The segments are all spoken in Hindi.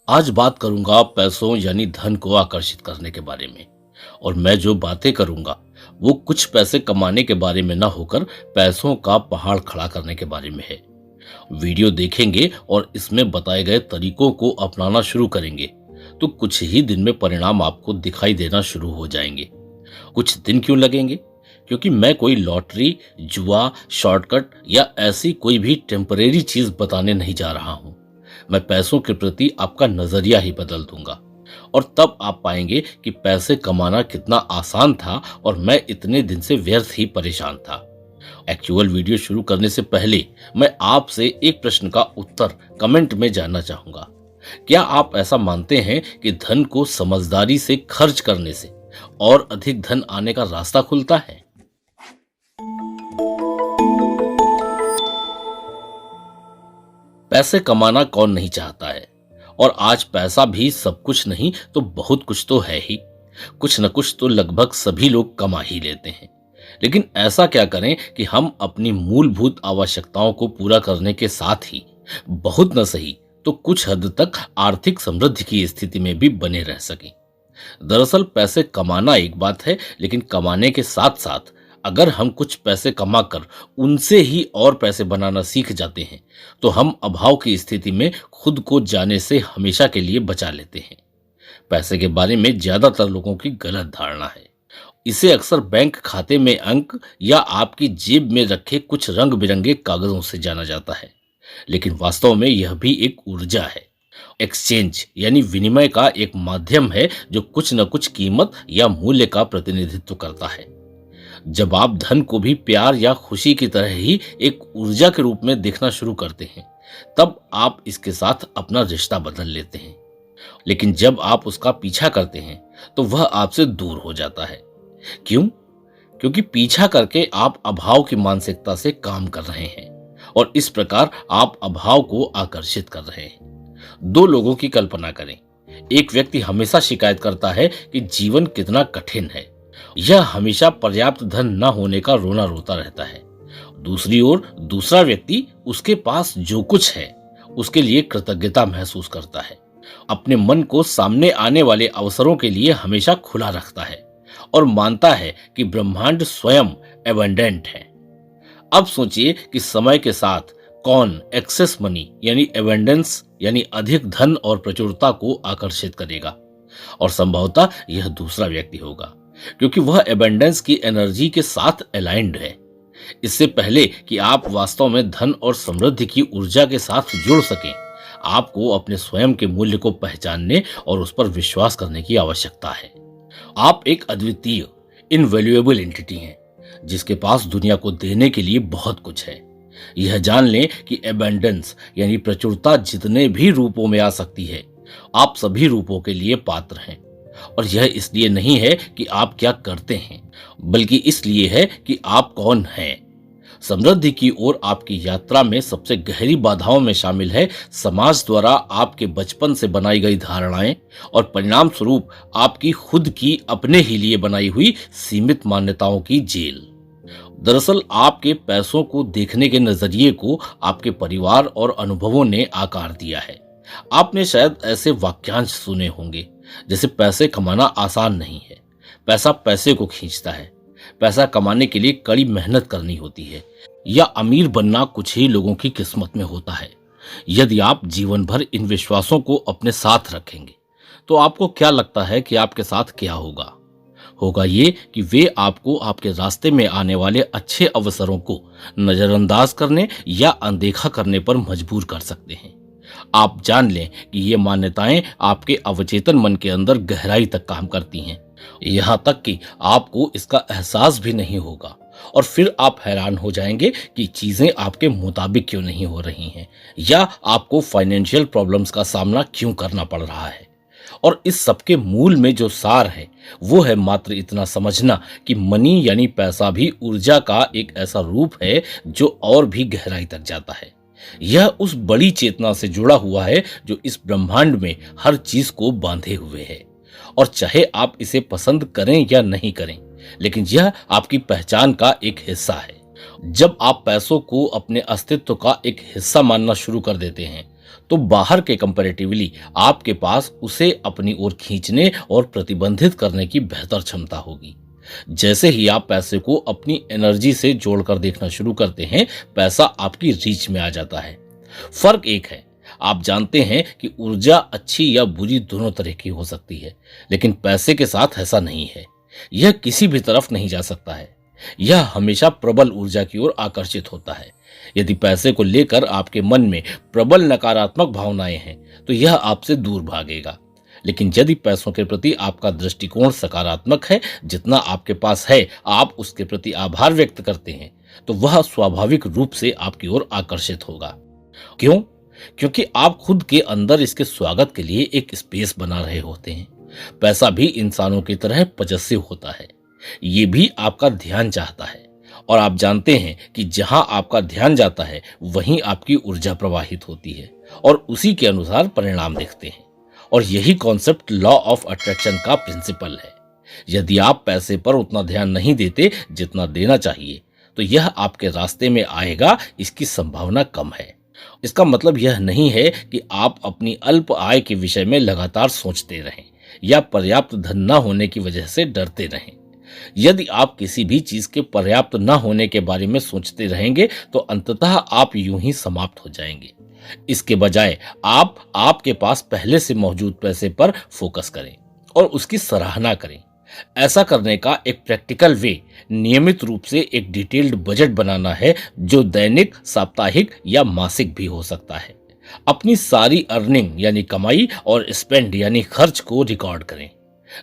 आज बात करूंगा पैसों यानी धन को आकर्षित करने के बारे में। और मैं जो बातें करूंगा वो कुछ पैसे कमाने के बारे में ना होकर पैसों का पहाड़ खड़ा करने के बारे में है। वीडियो देखेंगे और इसमें बताए गए तरीकों को अपनाना शुरू करेंगे तो कुछ ही दिन में परिणाम आपको दिखाई देना शुरू हो जाएंगे। कुछ दिन क्यों लगेंगे? क्योंकि मैं कोई लॉटरी, जुआ, शॉर्टकट या ऐसी कोई भी टेम्परेरी चीज बताने नहीं जा रहा हूं। मैं पैसों के प्रति आपका नजरिया ही बदल दूंगा और तब आप पाएंगे कि पैसे कमाना कितना आसान था और मैं इतने दिन से व्यर्थ ही परेशान था। एक्चुअल वीडियो शुरू करने से पहले मैं आपसे एक प्रश्न का उत्तर कमेंट में जानना चाहूंगा। क्या आप ऐसा मानते हैं कि धन को समझदारी से खर्च करने से और अधिक धन आने का रास्ता खुलता है? पैसे कमाना कौन नहीं चाहता है, और आज पैसा भी सब कुछ नहीं तो बहुत कुछ तो है ही। कुछ न कुछ तो लगभग सभी लोग कमा ही लेते हैं। लेकिन ऐसा क्या करें कि हम अपनी मूलभूत आवश्यकताओं को पूरा करने के साथ ही बहुत न सही तो कुछ हद तक आर्थिक समृद्धि की स्थिति में भी बने रह सकें। दरअसल पैसे कमाना एक बात है, लेकिन कमाने के साथ साथ अगर हम कुछ पैसे कमाकर उनसे ही और पैसे बनाना सीख जाते हैं तो हम अभाव की स्थिति में खुद को जाने से हमेशा के लिए बचा लेते हैं। पैसे के बारे में ज्यादातर लोगों की गलत धारणा है। इसे अक्सर बैंक खाते में अंक या आपकी जेब में रखे कुछ रंग बिरंगे कागजों से जाना जाता है, लेकिन वास्तव में यह भी एक ऊर्जा है। एक्सचेंज यानी विनिमय का एक माध्यम है जो कुछ न कुछ कीमत या मूल्य का प्रतिनिधित्व करता है। जब आप धन को भी प्यार या खुशी की तरह ही एक ऊर्जा के रूप में देखना शुरू करते हैं तब आप इसके साथ अपना रिश्ता बदल लेते हैं। लेकिन जब आप उसका पीछा करते हैं तो वह आपसे दूर हो जाता है। क्यों? क्योंकि पीछा करके आप अभाव की मानसिकता से काम कर रहे हैं और इस प्रकार आप अभाव को आकर्षित कर रहे हैं। दो लोगों की कल्पना करें। एक व्यक्ति हमेशा शिकायत करता है कि जीवन कितना कठिन है। यह हमेशा पर्याप्त धन न होने का रोना रोता रहता है। दूसरी ओर दूसरा व्यक्ति उसके पास जो कुछ है उसके लिए कृतज्ञता महसूस करता है, अपने मन को सामने आने वाले अवसरों के लिए हमेशा खुला रखता है और मानता है कि ब्रह्मांड स्वयं एबंडेंट है। अब सोचिए कि समय के साथ कौन एक्सेस मनी यानी एबंडेंस यानी अधिक धन और प्रचुरता को आकर्षित करेगा, और संभवतः यह दूसरा व्यक्ति होगा क्योंकि वह एबंडेंस की एनर्जी के साथ अलाइंड है। इससे पहले कि आप वास्तव में धन और समृद्धि की ऊर्जा के साथ जुड़ सकें, आपको अपने स्वयं के मूल्य को पहचानने और उस पर विश्वास करने की आवश्यकता है। आप एक अद्वितीय इनवैल्यूएबल एंटिटी हैं जिसके पास दुनिया को देने के लिए बहुत कुछ है। यह जान लें कि एबंडेंस यानी प्रचुरता जितने भी रूपों में आ सकती है, आप सभी रूपों के लिए पात्र हैं। और यह इसलिए नहीं है कि आप क्या करते हैं, बल्कि इसलिए है कि आप कौन हैं। समृद्धि की ओर आपकी यात्रा में सबसे गहरी बाधाओं में शामिल है समाज द्वारा आपके बचपन से बनाई गई धारणाएं और परिणाम स्वरूप आपकी खुद की अपने ही लिए बनाई हुई सीमित मान्यताओं की जेल। दरअसल आपके पैसों को देखने के नजरिए को आपके परिवार और अनुभवों ने आकार दिया है। आपने शायद ऐसे वाक्यांश सुने होंगे जैसे पैसे कमाना आसान नहीं है, पैसा पैसे को खींचता है, पैसा कमाने के लिए कड़ी मेहनत करनी होती है, या अमीर बनना कुछ ही लोगों की किस्मत में होता है। यदि आप जीवन भर इन विश्वासों को अपने साथ रखेंगे तो आपको क्या लगता है कि आपके साथ क्या होगा? होगा ये कि वे आपको आपके रास्ते में आने वाले अच्छे अवसरों को नजरअंदाज करने या अनदेखा करने पर मजबूर कर सकते हैं। आप जान लें कि ये मान्यताएं आपके अवचेतन मन के अंदर गहराई तक काम करती हैं, यहां तक कि आपको इसका एहसास भी नहीं होगा, और फिर आप हैरान हो जाएंगे कि चीजें आपके मुताबिक क्यों नहीं हो रही हैं या आपको फाइनेंशियल प्रॉब्लम्स का सामना क्यों करना पड़ रहा है। और इस सबके मूल में जो सार है वो है मात्र इतना समझना कि मनी यानी पैसा भी ऊर्जा का एक ऐसा रूप है जो और भी गहराई तक जाता है। यह उस बड़ी चेतना से जुड़ा हुआ है जो इस ब्रह्मांड में हर चीज को बांधे हुए है, और चाहे आप इसे पसंद करें या नहीं करें, लेकिन यह आपकी पहचान का एक हिस्सा है। जब आप पैसों को अपने अस्तित्व का एक हिस्सा मानना शुरू कर देते हैं तो बाहर के कंपैरेटिवली आपके पास उसे अपनी ओर खींचने और प्रतिबंधित करने की बेहतर क्षमता होगी। जैसे ही आप पैसे को अपनी एनर्जी से जोड़कर देखना शुरू करते हैं, पैसा आपकी रीच में आ जाता है। फर्क एक है, आप जानते हैं कि ऊर्जा अच्छी या बुरी दोनों तरह की हो सकती है, लेकिन पैसे के साथ ऐसा नहीं है। यह किसी भी तरफ नहीं जा सकता है। यह हमेशा प्रबल ऊर्जा की ओर आकर्षित होता है। यदि पैसे को लेकर आपके मन में प्रबल नकारात्मक भावनाएं हैं, तो यह आपसे दूर भागेगा। लेकिन यदि पैसों के प्रति आपका दृष्टिकोण सकारात्मक है, जितना आपके पास है आप उसके प्रति आभार व्यक्त करते हैं, तो वह स्वाभाविक रूप से आपकी ओर आकर्षित होगा। क्यों? क्योंकि आप खुद के अंदर इसके स्वागत के लिए एक स्पेस बना रहे होते हैं। पैसा भी इंसानों की तरह पजेसिव होता है। ये भी आपका ध्यान चाहता है, और आप जानते हैं कि जहां आपका ध्यान जाता है वहीं आपकी ऊर्जा प्रवाहित होती है और उसी के अनुसार परिणाम दिखते हैं। और यही कॉन्सेप्ट लॉ ऑफ अट्रैक्शन का प्रिंसिपल है। यदि आप पैसे पर उतना ध्यान नहीं देते जितना देना चाहिए, तो यह आपके रास्ते में आएगा, इसकी संभावना कम है। इसका मतलब यह नहीं है कि आप अपनी अल्प आय के विषय में लगातार सोचते रहें या पर्याप्त धन न होने की वजह से डरते रहें। यदि आप किसी भी चीज के पर्याप्त न होने के बारे में सोचते रहेंगे, तो अंततः आप यूं ही समाप्त हो जाएंगे। इसके बजाय आप आपके पास पहले से मौजूद पैसे पर फोकस करें और उसकी सराहना करें। ऐसा करने का एक प्रैक्टिकल वे नियमित रूप से एक डिटेल्ड बजट बनाना है, जो दैनिक, साप्ताहिक या मासिक भी हो सकता है। अपनी सारी अर्निंग यानी कमाई और स्पेंड यानी खर्च को रिकॉर्ड करें।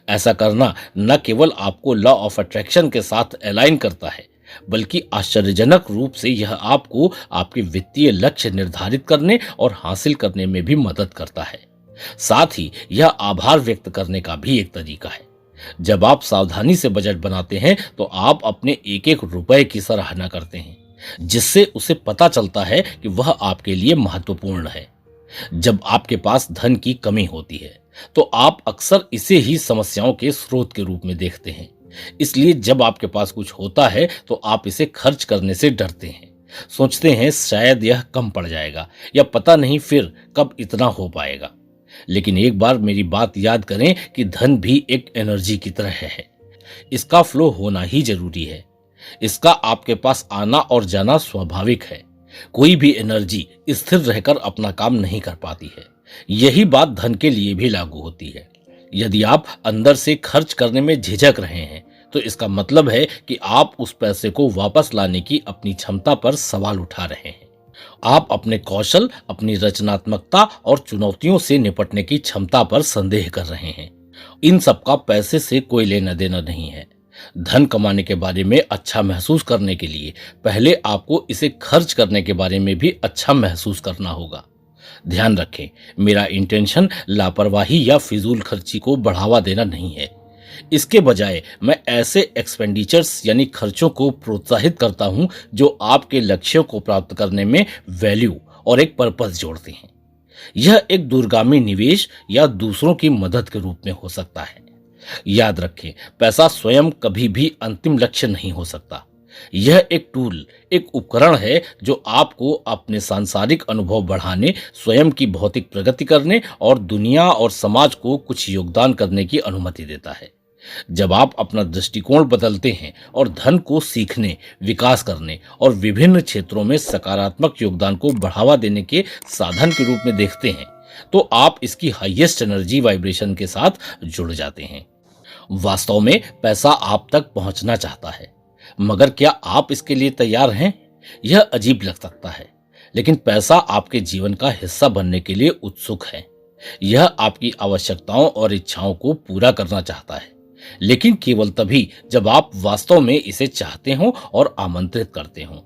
ऐसा करना न केवल आपको लॉ ऑफ अट्रैक्शन के साथ अलाइन करता है, बल्कि आश्चर्यजनक रूप से यह आपको आपके वित्तीय लक्ष्य निर्धारित करने और हासिल करने में भी मदद करता है। साथ ही यह आभार व्यक्त करने का भी एक तरीका है। जब आप सावधानी से बजट बनाते हैं, तो आप अपने एक एक रुपए की सराहना करते हैं, जिससे उसे पता चलता है कि वह आपके लिए महत्वपूर्ण है। जब आपके पास धन की कमी होती है, तो आप अक्सर इसे ही समस्याओं के स्रोत के रूप में देखते हैं। इसलिए जब आपके पास कुछ होता है, तो आप इसे खर्च करने से डरते हैं। सोचते हैं शायद यह कम पड़ जाएगा, या पता नहीं फिर कब इतना हो पाएगा। लेकिन एक बार मेरी बात याद करें कि धन भी एक एनर्जी की तरह है। इसका फ्लो होना ही जरूरी है। इसका आपके पास आना और जाना स्वाभाविक है। कोई भी एनर्जी स्थिर रहकर अपना काम नहीं कर पाती है। यही बात धन के लिए भी लागू होती है। यदि आप अंदर से खर्च करने में झिझक रहे हैं, तो इसका मतलब है कि आप उस पैसे को वापस लाने की अपनी क्षमता पर सवाल उठा रहे हैं। आप अपने कौशल, अपनी रचनात्मकता और चुनौतियों से निपटने की क्षमता पर संदेह कर रहे हैं। इन सब का पैसे से कोई लेना देना नहीं है। धन कमाने के बारे में अच्छा महसूस करने के लिए पहले आपको इसे खर्च करने के बारे में भी अच्छा महसूस करना होगा। ध्यान रखें, मेरा इंटेंशन लापरवाही या फिजूल खर्ची को बढ़ावा देना नहीं है। इसके बजाय मैं ऐसे एक्सपेंडिचर्स यानी खर्चों को प्रोत्साहित करता हूं जो आपके लक्ष्यों को प्राप्त करने में वैल्यू और एक पर्पस जोड़ते हैं। यह एक दूरगामी निवेश या दूसरों की मदद के रूप में हो सकता है। याद रखें, पैसा स्वयं कभी भी अंतिम लक्ष्य नहीं हो सकता। यह एक टूल, एक उपकरण है जो आपको अपने सांसारिक अनुभव बढ़ाने, स्वयं की भौतिक प्रगति करने और दुनिया और समाज को कुछ योगदान करने की अनुमति देता है। जब आप अपना दृष्टिकोण बदलते हैं और धन को सीखने, विकास करने और विभिन्न क्षेत्रों में सकारात्मक योगदान को बढ़ावा देने के साधन के रूप में देखते हैं, तो आप इसकी हाईएस्ट एनर्जी वाइब्रेशन के साथ जुड़ जाते हैं। वास्तव में पैसा आप तक पहुंचना चाहता है, मगर क्या आप इसके लिए तैयार हैं? यह अजीब लग सकता है, लेकिन पैसा आपके जीवन का हिस्सा बनने के लिए उत्सुक है। यह आपकी आवश्यकताओं और इच्छाओं को पूरा करना चाहता है, लेकिन केवल तभी जब आप वास्तव में इसे चाहते हो और आमंत्रित करते हो।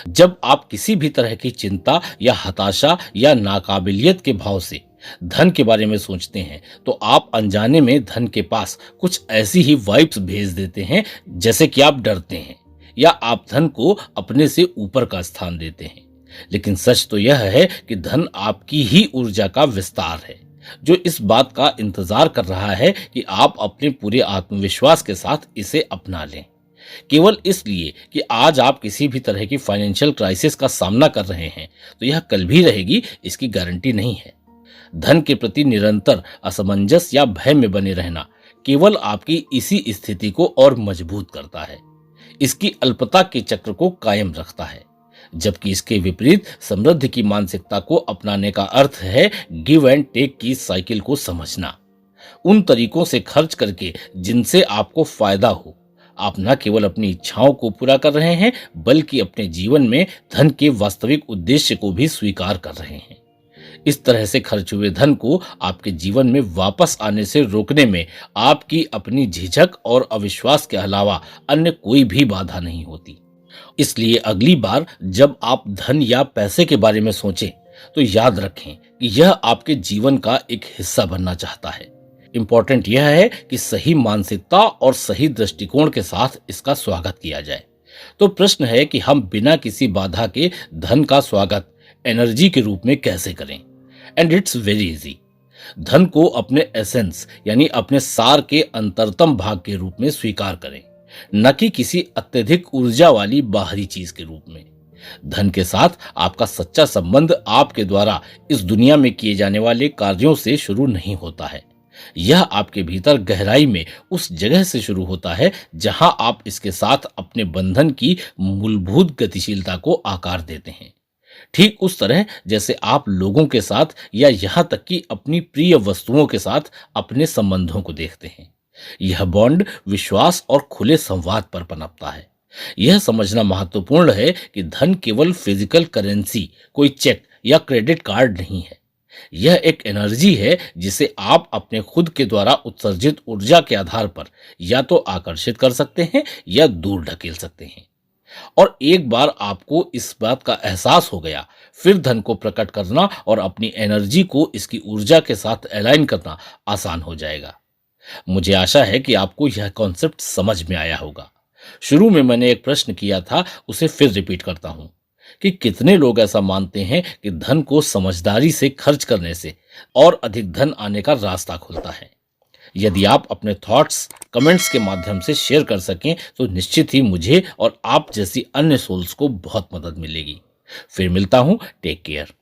जब आप किसी भी तरह की चिंता या हताशा या नाकाबिलियत के भाव से धन के बारे में सोचते हैं, तो आप अनजाने में धन के पास कुछ ऐसी ही वाइब्स भेज देते हैं जैसे कि आप डरते हैं या आप धन को अपने से ऊपर का स्थान देते हैं। लेकिन सच तो यह है कि धन आपकी ही ऊर्जा का विस्तार है, जो इस बात का इंतजार कर रहा है कि आप अपने पूरे आत्मविश्वास के साथ इसे अपना लें। केवल इसलिए कि आज आप किसी भी तरह की फाइनेंशियल क्राइसिस का सामना कर रहे हैं तो यह कल भी रहेगी, इसकी गारंटी नहीं है। धन के प्रति निरंतर असमंजस या भय में बने रहना केवल आपकी इसी स्थिति को और मजबूत करता है, इसकी अल्पता के चक्र को कायम रखता है। जबकि इसके विपरीत समृद्धि की मानसिकता को अपनाने का अर्थ है गिव एंड टेक की साइकिल को समझना, उन तरीकों से खर्च करके जिनसे आपको फायदा हो। आप न केवल अपनी इच्छाओं को पूरा कर रहे हैं बल्कि अपने जीवन में धन के वास्तविक उद्देश्य को भी स्वीकार कर रहे हैं। इस तरह से खर्च हुए धन को आपके जीवन में वापस आने से रोकने में आपकी अपनी झिझक और अविश्वास के अलावा अन्य कोई भी बाधा नहीं होती। इसलिए अगली बार जब आप धन या पैसे के बारे में सोचें तो याद रखें कि यह आपके जीवन का एक हिस्सा बनना चाहता है। इंपॉर्टेंट यह है कि सही मानसिकता और सही दृष्टिकोण के साथ इसका स्वागत किया जाए। तो प्रश्न है कि हम बिना किसी बाधा के धन का स्वागत एनर्जी के रूप में कैसे करें? And it's very easy. धन को अपने एसेंस यानी अपने सार के अंतरतम भाग के रूप में स्वीकार करें, न कि किसी अत्यधिक ऊर्जा वाली बाहरी चीज के रूप में। धन के साथ आपका सच्चा संबंध आपके द्वारा इस दुनिया में किए जाने वाले कार्यों से शुरू नहीं होता है। यह आपके भीतर गहराई में उस जगह से शुरू होता है जहां आप इसके साथ अपने बंधन की मूलभूत गतिशीलता को आकार देते हैं। ठीक उस तरह जैसे आप लोगों के साथ या यहां तक कि अपनी प्रिय वस्तुओं के साथ अपने संबंधों को देखते हैं। यह बॉन्ड विश्वास और खुले संवाद पर पनपता है। यह समझना महत्वपूर्ण है कि धन केवल फिजिकल करेंसी, कोई चेक या क्रेडिट कार्ड नहीं है। यह एक एनर्जी है जिसे आप अपने खुद के द्वारा उत्सर्जित ऊर्जा के आधार पर या तो आकर्षित कर सकते हैं या दूर ढकेल सकते हैं। और एक बार आपको इस बात का एहसास हो गया, फिर धन को प्रकट करना और अपनी एनर्जी को इसकी ऊर्जा के साथ अलाइन करना आसान हो जाएगा। मुझे आशा है कि आपको यह कॉन्सेप्ट समझ में आया होगा। शुरू में मैंने एक प्रश्न किया था, उसे फिर रिपीट करता हूं कि कितने लोग ऐसा मानते हैं कि धन को समझदारी से खर्च करने से और अधिक धन आने का रास्ता खुलता है। यदि आप अपने थॉट्स कमेंट्स के माध्यम से शेयर कर सकें तो निश्चित ही मुझे और आप जैसी अन्य सोल्स को बहुत मदद मिलेगी। फिर मिलता हूं। Take care.